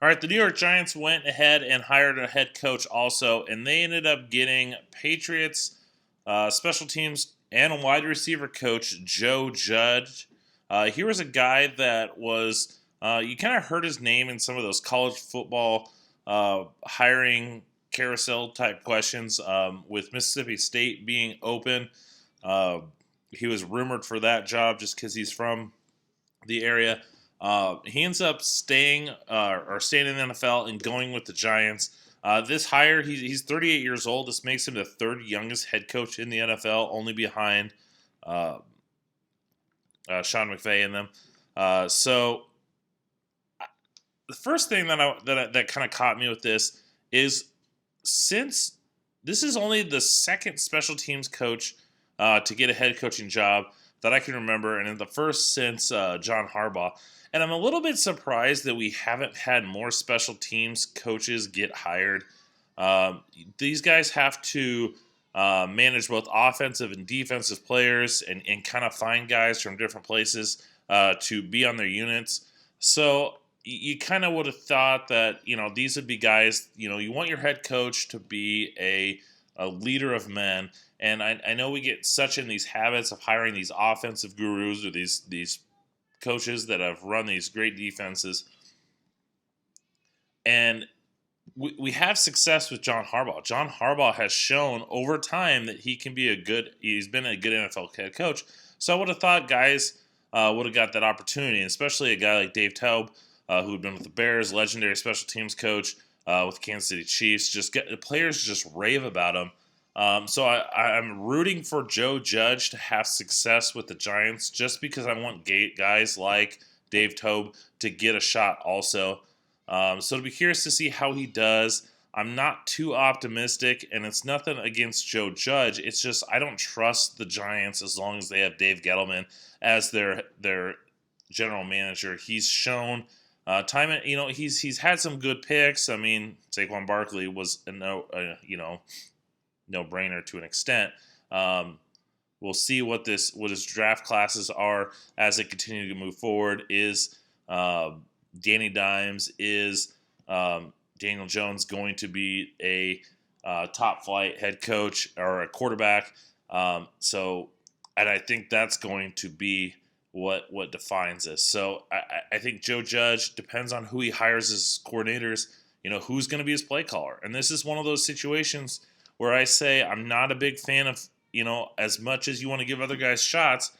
All right, the New York Giants went ahead and hired a head coach also, and they ended up getting Patriots special teams and a wide receiver coach, Joe Judge. He was a guy that was, you kind of heard his name in some of those college football hiring carousel type questions with Mississippi State being open. Uh, he was rumored for that job just because he's from the area. He ends up staying in the NFL and going with the Giants. This hire, he's 38 years old. This makes him the third youngest head coach in the NFL, only behind uh, Sean McVay and them. So the first thing that kind of caught me with this is since this is only the second special teams coach to get a head coaching job that I can remember, and the first since John Harbaugh. And I'm a little bit surprised that we haven't had more special teams coaches get hired. These guys have to manage both offensive and defensive players and kind of find guys from different places to be on their units. So you kind of would have thought that, these would be guys, you want your head coach to be a leader of men. And I know we get such in these habits of hiring these offensive gurus or these coaches that have run these great defenses. And we have success with John Harbaugh. John Harbaugh has shown over time that he's been a good NFL head coach. So I would have thought guys would have got that opportunity, and especially a guy like Dave Taub, who had been with the Bears, legendary special teams coach with Kansas City Chiefs. The players just rave about him. So I'm rooting for Joe Judge to have success with the Giants just because I want guys like Dave Taub to get a shot also. So to be curious to see how he does. I'm not too optimistic, and it's nothing against Joe Judge. It's just I don't trust the Giants as long as they have Dave Gettleman as their general manager. He's shown he's had some good picks. I mean, Saquon Barkley was no-brainer to an extent. We'll see what his draft classes are as they continue to move forward. Is Danny Dimes, is Daniel Jones going to be a top flight head coach or a quarterback? And I think that's going to be what defines this. So I think Joe Judge depends on who he hires as coordinators. Who's going to be his play caller, and this is one of those situations where I say I'm not a big fan of, as much as you want to give other guys shots,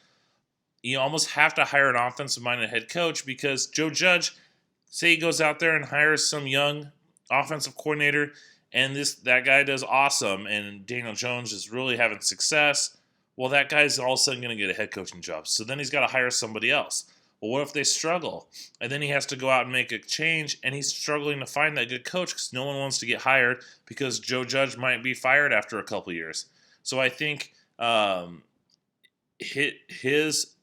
you almost have to hire an offensive-minded head coach because Joe Judge, say he goes out there and hires some young offensive coordinator and that guy does awesome and Daniel Jones is really having success, well, that guy's all of a sudden going to get a head coaching job. So then he's got to hire somebody else. Well, what if they struggle? And then he has to go out and make a change, and he's struggling to find that good coach because no one wants to get hired because Joe Judge might be fired after a couple years. So I think his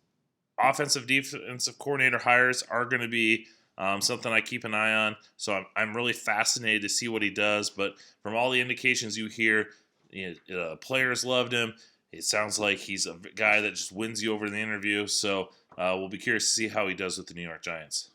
offensive defensive coordinator hires are going to be something I keep an eye on. So I'm really fascinated to see what he does. But from all the indications you hear, players loved him. It sounds like he's a guy that just wins you over in the interview. So we'll be curious to see how he does with the New York Giants.